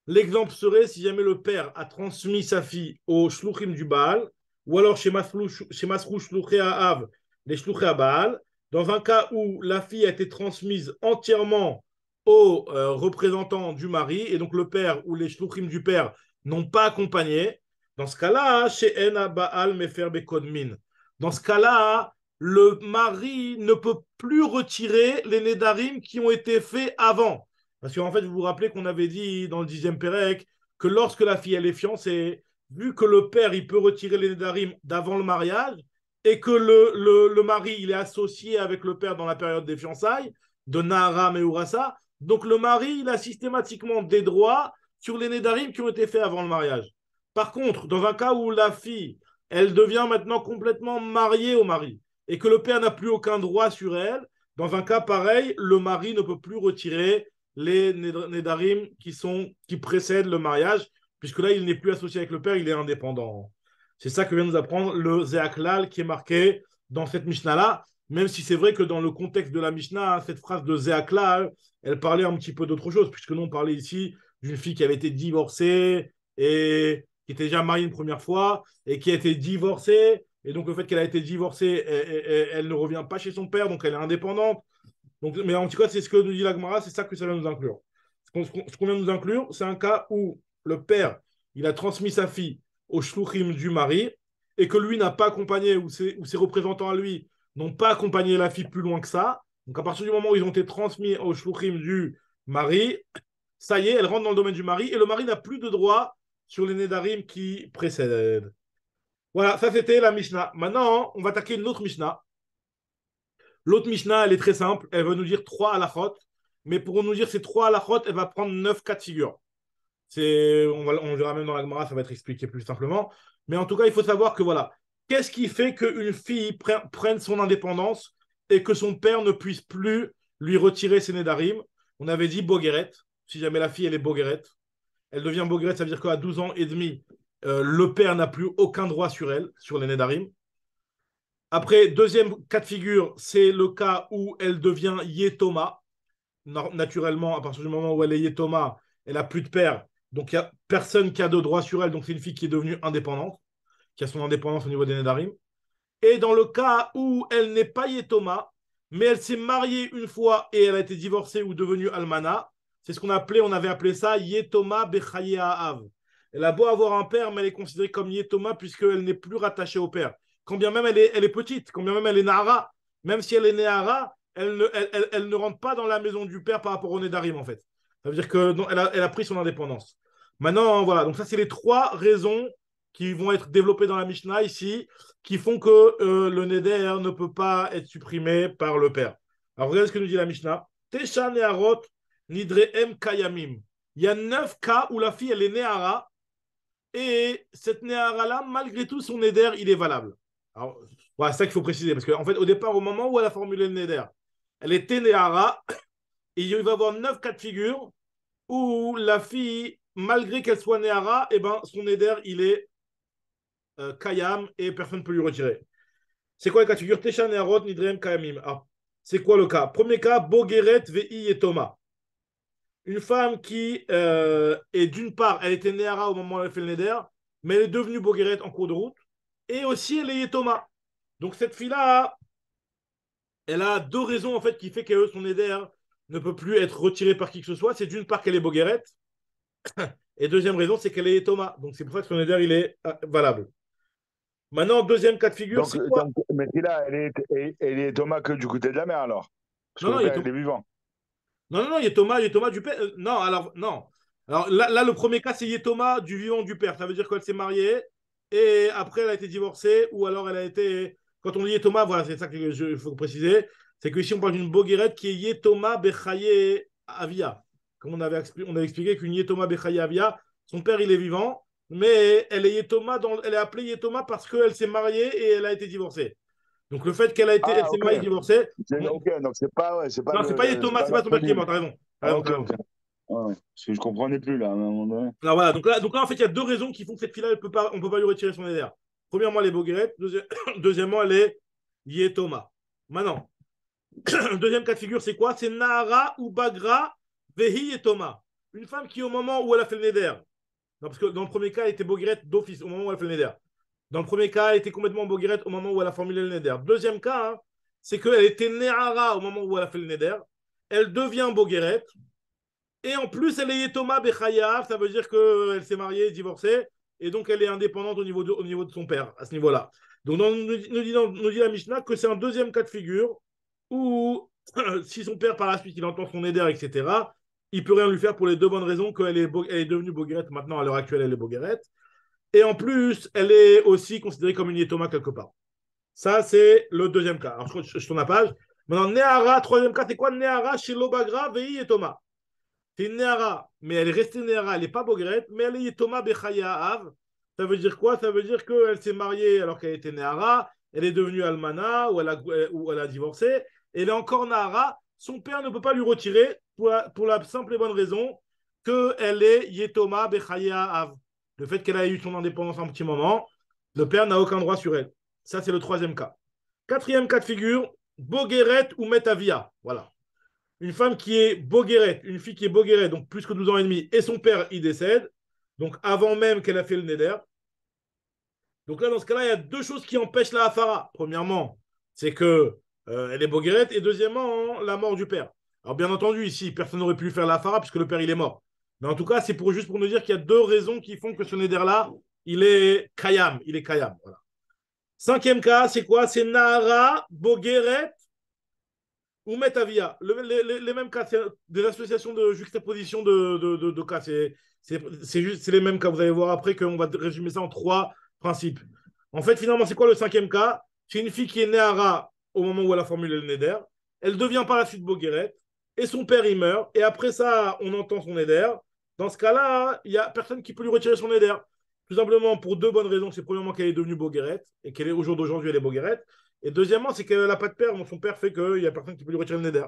L'exemple serait si jamais le père a transmis sa fille au shluchim du Baal, ou alors chez Masrou shluché Av, les shluché Baal, dans un cas où la fille a été transmise entièrement aux représentants du mari, et donc le père ou les shluchim du père n'ont pas accompagné, dans ce cas-là, chez Ena Baal Mefer Bekodmin. Dans ce cas-là, le mari ne peut plus retirer les nédarim qui ont été faits avant. Parce qu'en fait, vous vous rappelez qu'on avait dit dans le 10e Pérec que lorsque la fille elle est fiancée, vu que le père il peut retirer les nédarim d'avant le mariage et que le mari il est associé avec le père dans la période des fiançailles, de Nahara et Urasa, donc le mari il a systématiquement des droits sur les nédarim qui ont été faits avant le mariage. Par contre, dans un cas où la fille elle devient maintenant complètement mariée au mari et que le père n'a plus aucun droit sur elle, dans un cas pareil, le mari ne peut plus retirer les Nédarim qui précèdent le mariage, puisque là, il n'est plus associé avec le père, il est indépendant. C'est ça que vient nous apprendre le Zéaklal qui est marqué dans cette Mishnah-là, même si c'est vrai que dans le contexte de la Mishnah, cette phrase de Zéaklal, elle parlait un petit peu d'autre chose, puisque nous, on parlait ici d'une fille qui avait été divorcée et qui était déjà mariée une première fois et qui a été divorcée. Et donc, le fait qu'elle a été divorcée, elle ne revient pas chez son père, donc elle est indépendante. Donc, mais en tout cas, c'est ce que nous dit la Gemara, c'est ça que ça vient nous inclure. Ce qu'on vient nous inclure, c'est un cas où le père, il a transmis sa fille au shluchim du mari et que lui n'a pas accompagné, ou ses représentants à lui n'ont pas accompagné la fille plus loin que ça. Donc, à partir du moment où ils ont été transmis au shluchim du mari, ça y est, elle rentre dans le domaine du mari et le mari n'a plus de droit sur les nédarim qui précèdent. Voilà, ça c'était la Mishnah. Maintenant, on va attaquer une autre Mishnah. L'autre Mishnah, elle est très simple. Elle va nous dire 3 halachot. Mais pour nous dire ces 3 halachot, elle va prendre 9 cas de figure. On verra même dans la Gemara, ça va être expliqué plus simplement. Mais en tout cas, il faut savoir que voilà, qu'est-ce qui fait qu'une fille prenne son indépendance et que son père ne puisse plus lui retirer ses nédarim? On avait dit bogueret. Si jamais la fille, elle est bogueret, elle devient bogueret, ça veut dire qu'à 12 ans et demi, le père n'a plus aucun droit sur elle, sur les nédarim. Après, deuxième cas de figure, c'est le cas où elle devient Yetoma. Naturellement, à partir du moment où elle est Yetoma, elle n'a plus de père. Donc, il n'y a personne qui a de droit sur elle. Donc, c'est une fille qui est devenue indépendante, qui a son indépendance au niveau des Nedarim. Et dans le cas où elle n'est pas Yetoma, mais elle s'est mariée une fois et elle a été divorcée ou devenue Almana, c'est ce on avait appelé ça Yetoma Bechaye Ha'av. Elle a beau avoir un père, mais elle est considérée comme Yetoma puisqu'elle n'est plus rattachée au père. Quand bien même elle est petite, quand bien même elle est Nahara, même si elle est Nahara, elle ne rentre pas dans la maison du père par rapport au Nedarim en fait. Ça veut dire qu'elle elle a pris son indépendance. Maintenant, voilà, donc ça c'est les trois raisons qui vont être développées dans la Mishnah ici qui font que le neder ne peut pas être supprimé par le père. Alors regardez ce que nous dit la Mishnah. Tesha neharot nidrehem kayamim. Il y a 9 cas où la fille elle est nehara et cette nehara-là, malgré tout, son neder, il est valable. Alors, voilà, c'est ça qu'il faut préciser parce qu'en fait, au départ, au moment où elle a formulé le neder, elle était nehara et il va y avoir 9 cas de figure où la fille, malgré qu'elle soit nehara, eh ben, son neder, il est kayam et personne ne peut lui retirer. C'est quoi le cas de figure? Teshan et Arot, Nidrem, Kayamim. Ah, c'est quoi le cas? Premier cas, Bogeret, Vei et Thomas. Une femme qui est d'une part, elle était Néhara au moment où elle a fait le Neder, mais elle est devenue Bogeret en cours de route. Et aussi, elle est Thomas. Donc cette fille-là, elle a deux raisons en fait qui fait que son Neder ne peut plus être retiré par qui que ce soit. C'est d'une part qu'elle est Bogeret, et deuxième raison, c'est qu'elle est Thomas. Donc c'est pour ça que son Neder, il est valable. Maintenant, deuxième cas de figure, c'est quoi? Mais là, elle est Thomas que du côté de la mère alors. Parce Non, que non, le père, il est vivant. Non, il y a Thomas du père. Non, alors, non. Alors là, le premier cas, c'est Yetoma du vivant du père. Ça veut dire qu'elle s'est mariée et après, elle a été divorcée ou alors elle a été. Quand on dit Yetoma, voilà, c'est ça qu'il faut préciser. C'est que ici, on parle d'une boguerette qui est Yetoma Bechaye Avia. Comme on avait expliqué qu'une Yetoma Bechaye Avia, son père, il est vivant, mais elle est elle est appelée Yetoma parce qu'elle s'est mariée et elle a été divorcée. Donc le fait elle Ah, s'est ok. mariée divorcée. Ok, donc c'est pas, ouais, Non, c'est pas Yetoma, c'est pas son père qui est mort, t'as raison. T'as Ah, raison, ok, t'as raison. ok. Ouais. Parce que je comprenais plus là à un moment donné. Alors voilà, donc là, en fait, il y a deux raisons qui font que cette fille-là, on ne peut pas lui retirer son éder. Premièrement, elle est Bogueret. Deuxièmement, elle est Yetoma. Maintenant, deuxième cas de figure, c'est quoi? C'est Nahara ou Bagra Vehi Yetoma. Une femme qui, au moment où elle a fait le Neder, non, parce que dans le premier cas, elle était Bogueret d'office, au moment où elle a fait le Neder. Dans le premier cas, elle était complètement Bogueret au moment où elle a formulé le Neder. Deuxième cas, hein, c'est qu'elle était Nehara au moment où elle a fait le Neder. Elle devient Bogueret. Et en plus, elle est Yetoma Bechayav, ça veut dire qu'elle s'est mariée, divorcée, et donc elle est indépendante au niveau de son père, à ce niveau-là. Donc, nous dit la Mishnah que c'est un deuxième cas de figure où, si son père, par la suite, il entend son éder, etc., il peut rien lui faire pour les deux bonnes raisons elle est devenue Bogueret, maintenant, à l'heure actuelle, elle est Bogueret. Et en plus, elle est aussi considérée comme une Yetoma quelque part. Ça, c'est le deuxième cas. Alors, je tourne la page. Maintenant, Nehara, troisième cas, c'est quoi? Nehara, Shelo Bagra, Vei Yetoma. C'est une Néhara, mais elle est restée Néhara, elle n'est pas Bogrette, mais elle est Thomas Bechaya Av. Ça veut dire quoi? Ça veut dire qu'elle s'est mariée alors qu'elle était Néhara, elle est devenue Almana ou elle a divorcé, et elle est encore Nahara. Son père ne peut pas lui retirer pour la simple et bonne raison qu'elle est Yetoma Bechaya Av. Le fait qu'elle a eu son indépendance un petit moment, le père n'a aucun droit sur elle. Ça, c'est le troisième cas. Quatrième cas de figure, Bogueret ou Metavia. Voilà. Une femme qui est Bogueret, une fille qui est Bogueret, donc plus que 12 ans et demi, et son père, il décède, donc avant même qu'elle a fait le Neder. Donc là, dans ce cas-là, il y a deux choses qui empêchent la Hafara. Premièrement, c'est que elle est Bogueret, et deuxièmement, la mort du père. Alors bien entendu, ici, personne n'aurait pu faire la Hafara puisque le père, il est mort. Mais en tout cas, c'est juste pour nous dire qu'il y a deux raisons qui font que ce Neder-là, il est Kayam. Il est Kayam. Voilà. Cinquième cas, c'est quoi? C'est Nahara, Bogueret, ou Metavia, les mêmes cas, c'est des associations de juxtaposition de cas. C'est les mêmes cas. Vous allez voir après qu'on va résumer ça en trois principes. En fait, finalement, c'est quoi le cinquième cas? C'est une fille qui est née à Ra au moment où elle a formulé le Neder. Elle devient par la suite Bogueret et son père, il meurt. Et après ça, on entend son Neder. Dans ce cas-là, il n'y a personne qui peut lui retirer son Neder. Tout simplement pour deux bonnes raisons. C'est premièrement qu'elle est devenue Bogueret et qu'elle est au jour d'aujourd'hui, elle est Bogueret. Et deuxièmement, c'est qu'elle n'a pas de père. Donc son père fait qu'il n'y a personne qui peut lui retirer le Neder.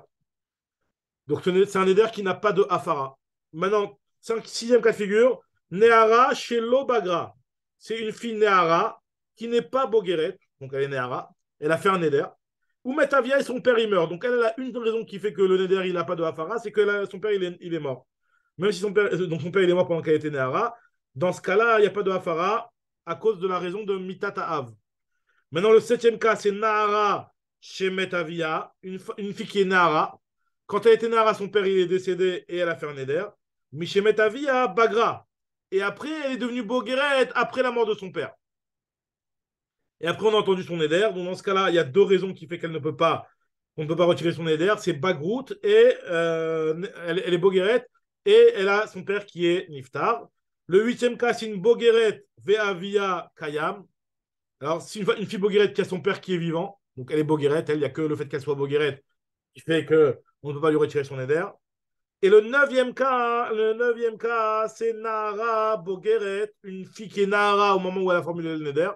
Donc c'est un Neder qui n'a pas de Hafara. Maintenant, sixième cas de figure, Nehara chez Lobagra. C'est une fille Nehara qui n'est pas Bogueret, donc elle est Nehara, elle a fait un neder. Ou Metavia et son père, il meurt. Donc, elle a une raison qui fait que le neder, il n'a pas de hafara, c'est que son père, il est mort. Même si son père, il est mort pendant qu'elle était Nehara. Dans ce cas-là, il n'y a pas de hafara à cause de la raison de Mitata Av. Maintenant, le septième cas, c'est Nahara chez Metavia, une fille qui est Nahara. Quand elle était Nahara, son père il est décédé et elle a fait un éder. Mais chez Metavia, Bagra. Et après, elle est devenue Bogueret après la mort de son père. Et après, on a entendu son éder. Donc, dans ce cas-là, il y a deux raisons qui font qu'on ne peut pas retirer son éder. C'est Bagrout et elle est Bogueret et elle a son père qui est Niftar. Le huitième cas, c'est une Bogueret Ve'avia Kayam. Alors, si une fille Bogueret qui a son père qui est vivant, donc elle est Bogueret, il n'y a que le fait qu'elle soit Bogueret qui fait qu'on ne peut pas lui retirer son éder. Et le neuvième cas, c'est Nahara Bogueret, une fille qui est Nahara au moment où elle a formulé le néder.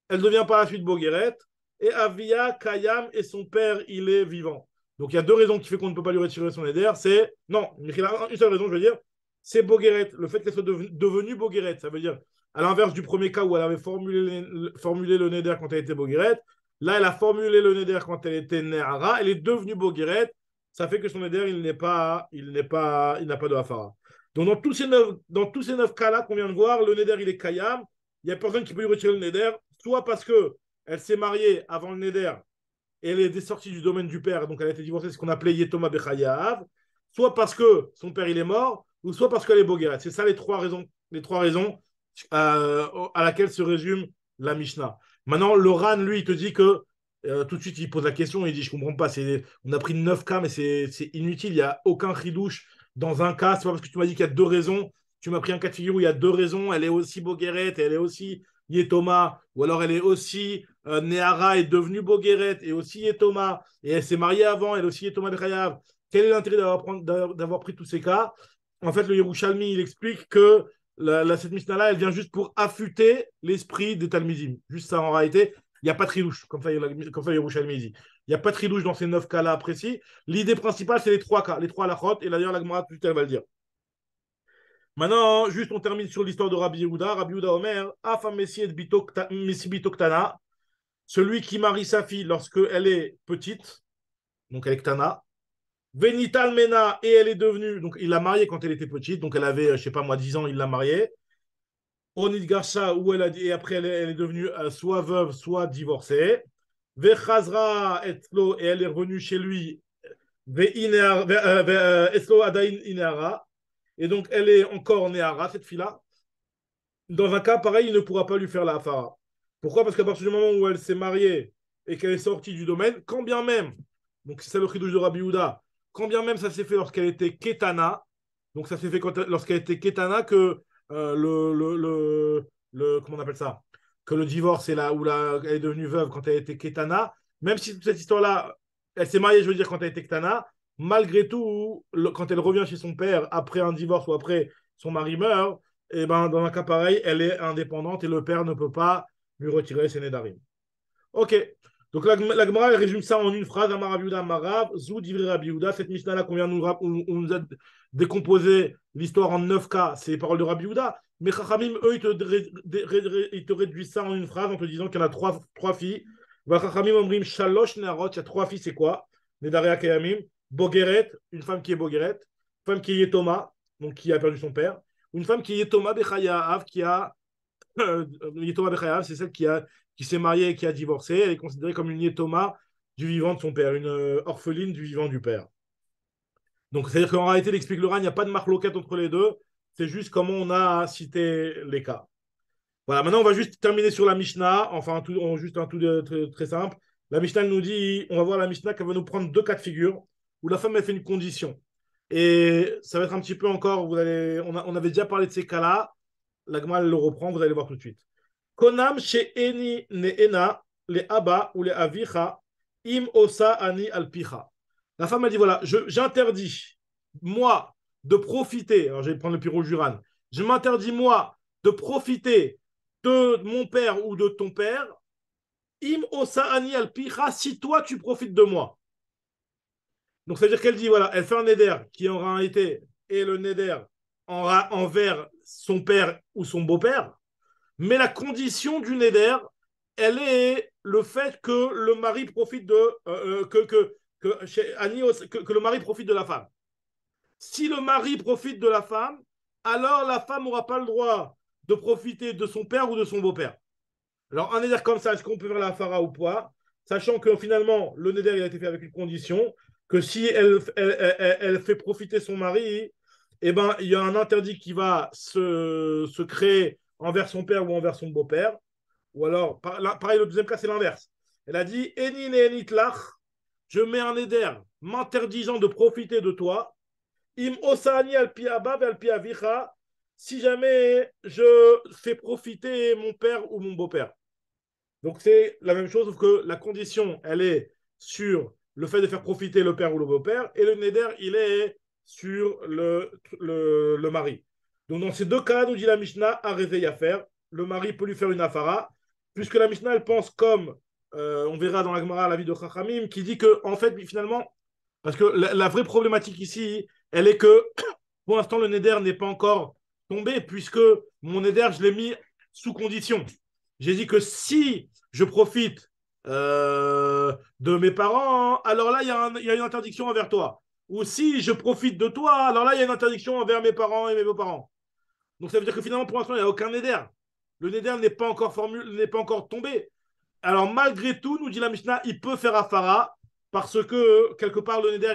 Elle devient par la suite Bogueret. Et Avia Kayam et son père, il est vivant. Donc il y a deux raisons qui font qu'on ne peut pas lui retirer son éder. C'est, non, une seule raison, je veux dire, c'est Bogueret. Le fait qu'elle soit devenue Bogueret, ça veut dire, à l'inverse du premier cas où elle avait formulé le néder quand elle était Bogueret, là, elle a formulé le néder quand elle était Nehara, elle est devenue Bogueret, ça fait que son néder, il n'a pas de hafara. Donc, dans tous ces neuf cas-là qu'on vient de voir, le néder, il est Kayam. Il n'y a personne qui peut lui retirer le néder, soit parce qu'elle s'est mariée avant le néder et elle est sortie du domaine du père, donc elle a été divorcée, c'est ce qu'on appelait Yetoma Bechayav, soit parce que son père, il est mort, ou soit parce qu'elle est Bogueret. C'est ça les trois raisons à laquelle se résume la Mishnah. Maintenant, le Ran, lui, il te dit que tout de suite, il pose la question, il dit, je ne comprends pas, on a pris 9 cas, mais c'est inutile, il n'y a aucun chidouche dans un cas, c'est pas parce que tu m'as dit qu'il y a deux raisons, tu m'as pris un cas de figure où il y a deux raisons, elle est aussi Bogueret, elle est aussi Yetoma, ou alors elle est aussi Nehara est devenue Bogueret, et aussi Yetoma, et elle s'est mariée avant, elle est aussi Yetoma Bechayav. Quel est l'intérêt d'avoir pris tous ces cas? En fait, le Yerushalmi, il explique que cette Mishnah-là, elle vient juste pour affûter l'esprit des Talmidim. Juste ça, en réalité, il n'y a pas de tridouche, comme ça Yerushalmi dit. Il n'y a pas de tridouche dans ces 9 cas-là précis. L'idée principale, c'est les 3 cas, les 3 halachot, et d'ailleurs, la Gemara, tout elle va le dire. Maintenant, juste on termine sur l'histoire de Rabbi Yehuda. Rabbi Yehuda Omer, Afa Messi Bitoktana, celui qui marie sa fille lorsqu'elle est petite, donc elle est Ktana, Venital Mena, et elle est devenue, donc il l'a mariée quand elle était petite, donc elle avait, je sais pas moi, 10 ans, il l'a mariée. Onid Garsha, où et après elle est devenue soit veuve, soit divorcée. Vechazra Etzlo, et elle est revenue chez lui. Etzlo Adain Inara, et donc elle est encore Nehara, cette fille-là. Dans un cas pareil, il ne pourra pas lui faire la hafara. Pourquoi? Parce qu'à partir du moment où elle s'est mariée et qu'elle est sortie du domaine, quand bien même, donc c'est ça le chidouche de Rabbi Yehuda, quand bien même ça s'est fait lorsqu'elle était Ketana, donc ça s'est fait lorsqu'elle était Ketana que comment on appelle ça? Que le divorce est là où elle est devenue veuve quand elle était Ketana, même si toute cette histoire-là, elle s'est mariée, je veux dire, quand elle était Ketana, malgré tout, quand elle revient chez son père après un divorce ou après son mari meurt, et ben, dans un cas pareil, elle est indépendante et le père ne peut pas lui retirer ses nédarim. Ok. Donc la Gemara résume ça en une phrase, Amar Rabbi Yehuda, Amarav, Zou Divrei Rabbi Yehuda. Cette Mishnah-là qu'on vient on nous a décomposé l'histoire en 9 cas, c'est les paroles de Rabbi Yehuda. Mais Chachamim, eux, ils te réduisent ça en une phrase en te disant qu'il y en a trois filles. Chachamim Omrim Shalosh Neharot, il y a 3 filles, c'est quoi? Nedarea Kayamim, Bogueret, une femme qui est Bogueret, une femme qui est Yetoma, donc qui a perdu son père, une femme qui est Yetoma Bechayav, Yetoma Bechayav, c'est celle qui s'est mariée et qui a divorcé. Elle est considérée comme une Yetoma du vivant de son père, une orpheline du vivant du père. Donc, c'est-à-dire qu'en réalité, il explique le Ran, il n'y a pas de marloquette entre les deux. C'est juste comment on a cité les cas. Voilà, maintenant, on va juste terminer sur la Mishnah. Enfin, juste un tout très, très simple. La Mishnah nous dit, on va voir la Mishnah qui va nous prendre 2 cas de figure où la femme, elle fait une condition. Et ça va être un petit peu encore, on avait déjà parlé de ces cas-là. La Gemara le reprend, vous allez voir tout de suite. Konam she'eni ne'ena le aba ou le avicha im osa ani alpicha. La femme a dit voilà, j'interdis moi de profiter. Alors je vais prendre le pyro juran. Je m'interdis moi de profiter de mon père ou de ton père. Im osa ani alpicha si toi tu profites de moi. Donc ça veut dire qu'elle dit voilà, elle fait un neder qui aura été et le neder envers son père ou son beau-père. Mais la condition du neder, elle est le fait que le mari profite que le mari profite de la femme. Si le mari profite de la femme, alors la femme n'aura pas le droit de profiter de son père ou de son beau-père. Alors, un néder comme ça, est-ce qu'on peut faire la fara ou pas? Sachant que finalement, le néder il a été fait avec une condition, que si elle fait profiter son mari, eh ben, il y a un interdit qui va se créer envers son père ou envers son beau-père. Ou alors, pareil, le deuxième cas, c'est l'inverse. Elle a dit, Enin et enitlach, je mets un néder m'interdisant de profiter de toi. Im osani al pi aba al pi avicha, si jamais je fais profiter mon père ou mon beau-père. Donc c'est la même chose, sauf que la condition, elle est sur le fait de faire profiter le père ou le beau-père, et le neder, il est sur le mari. Donc dans ces deux cas, nous dit la Mishnah, arrêtez à faire. Le mari peut lui faire une afara, puisque la Mishnah, elle pense comme, on verra dans la Gemara, la vie de Chachamim, qui dit que, en fait, finalement, parce que la vraie problématique ici, elle est que, pour l'instant, le neder n'est pas encore tombé, puisque mon neder, je l'ai mis sous condition. J'ai dit que si je profite de mes parents, alors là, il y a une interdiction envers toi. Ou si je profite de toi, alors là, il y a une interdiction envers mes parents et mes beaux-parents. Donc ça veut dire que finalement, pour l'instant, il n'y a aucun neder. Le neder n'est pas encore tombé. Alors malgré tout, nous dit la Mishnah, il peut faire afara parce que quelque part, le neder,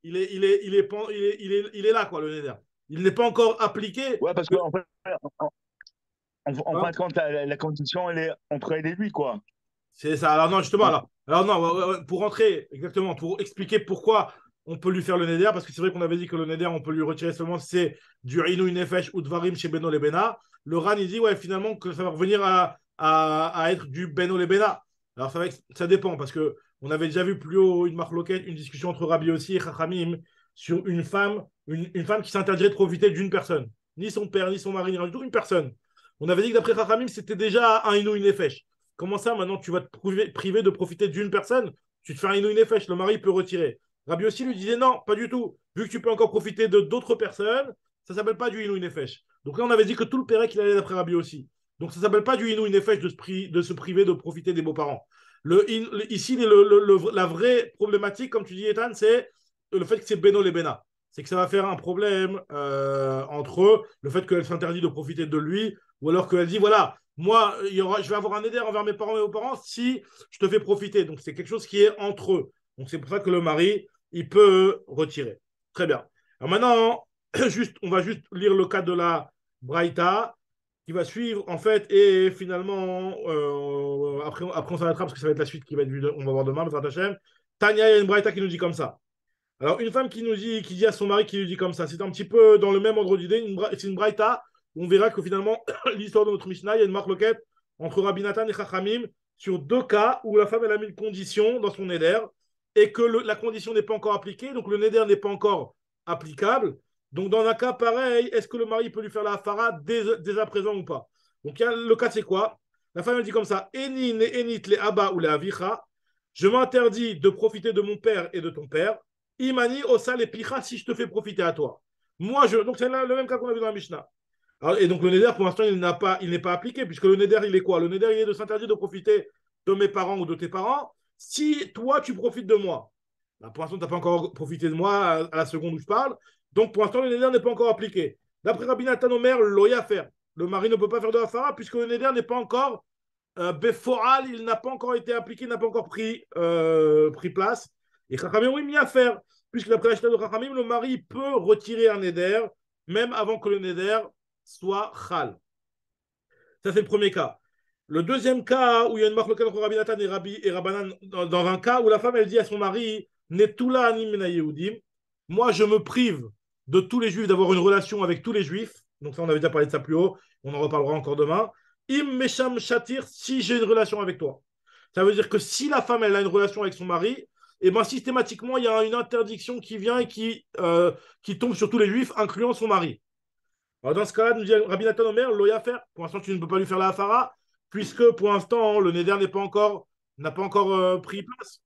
il est là, quoi, le neder. Il n'est pas encore appliqué. Ouais, parce qu'en fait, en Hein? fin de compte, la condition, elle est entre elle et lui, quoi. C'est ça. Alors non, justement, alors non, pour rentrer, exactement, pour expliquer pourquoi on peut lui faire le neder, parce que c'est vrai qu'on avait dit que le neder, on peut lui retirer seulement si c'est du Inou Nefesh ou Dvarim chez Beno Lebena. Le Ran, il dit, ouais, finalement, que ça va revenir à être du Beno Lebena. Alors ça dépend, parce que on avait déjà vu plus haut une marloquette, une discussion entre Rabbi Yossi et Chachamim sur une femme qui s'interdirait de profiter d'une personne. Ni son père, ni son mari, ni rien du tout, une personne. On avait dit que d'après Chachamim, c'était déjà un Inou Nefesh. Comment ça, maintenant, tu vas te priver de profiter d'une personne? Tu te fais un Inou Nefesh, le mari peut retirer. Rabbi aussi lui disait non, pas du tout. Vu que tu peux encore profiter de d'autres personnes, ça ne s'appelle pas du Inou Nefesh. Donc là, on avait dit que tout le pérec, il allait d'après Rabbi aussi. Donc ça ne s'appelle pas du Inou Nefesh de se priver de profiter des beaux-parents. Ici, la vraie problématique, comme tu dis, Ethan, c'est le fait que c'est Beno les Bena. C'est que ça va faire un problème entre eux, le fait qu'elle s'interdit de profiter de lui, ou alors qu'elle dit voilà, moi, je vais avoir un éder envers mes parents et mes parents si je te fais profiter. Donc, c'est quelque chose qui est entre eux. Donc, c'est pour ça que le mari, il peut retirer. Très bien. Alors maintenant, on va juste lire le cas de la Braïta qui va suivre, en fait, et finalement, après on s'arrêtera parce que ça va être la suite qui va être vue, on va voir demain, Tania, il y a une Braïta qui nous dit comme ça. Alors, une femme qui dit à son mari qui lui dit comme ça, c'est un petit peu dans le même ordre d'idée, c'est une Braïta. On verra que finalement, l'histoire de notre Mishnah, il y a une marloquette entre Rabbi Nathan et Chachamim sur deux cas où la femme elle a mis une condition dans son neder et que la condition n'est pas encore appliquée, donc le neder n'est pas encore applicable. Donc dans un cas pareil, est-ce que le mari peut lui faire la hafara dès à présent ou pas? Donc le cas c'est quoi? La femme elle dit comme ça, Eni ne enit le aba ou le avicha, je m'interdis de profiter de mon père et de ton père. Imani osa le picha si je te fais profiter à toi. Donc c'est le même cas qu'on a vu dans la Mishnah. Alors, et donc le neder, pour l'instant, il n'est pas appliqué, puisque le neder, il est quoi? Le neder, il est de s'interdire de profiter de mes parents ou de tes parents si toi, tu profites de moi. Là, pour l'instant, tu n'as pas encore profité de moi à la seconde où je parle. Donc, pour l'instant, le neder n'est pas encore appliqué. D'après Rabbi Nathan Omer, l'oya faire. Le mari ne peut pas faire de hafara puisque le neder n'est pas encore beforal, il n'a pas encore été appliqué, il n'a pas encore pris place. Et Chachamim, oui, il y a faire. Puisque d'après la chita de Chachamim, le mari peut retirer un neder, même avant que le neder soit chal. Ça, c'est le premier cas. Le deuxième cas, où il y a une marque entre Rabbi Nathan et Rabbanan, dans un cas où la femme, elle dit à son mari, Netula anim mena Yehudim, moi, je me prive de tous les juifs d'avoir une relation avec tous les juifs. Donc ça, on avait déjà parlé de ça plus haut. On en reparlera encore demain. Im mesham shatir, si j'ai une relation avec toi. Ça veut dire que si la femme, elle a une relation avec son mari, et ben systématiquement, il y a une interdiction qui vient et qui tombe sur tous les juifs, incluant son mari. Alors dans ce cas-là, nous dit Rabbi Nathan Omer, l'oya faire. Pour l'instant, tu ne peux pas lui faire la hafara, puisque pour l'instant, le neder n'a pas encore pris place.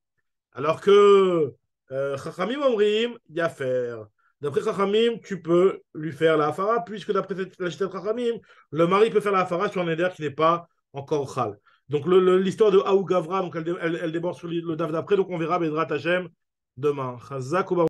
Alors que Chachamim Omrim, il y a faire. D'après Chachamim, tu peux lui faire la hafara, puisque d'après la chita de Chachamim, le mari peut faire la hafara sur un neder qui n'est pas encore chal. Donc l'histoire de Aou Gavra, donc elle déborde sur le DAF d'après, donc on verra Bedrat Hashem demain. Chazak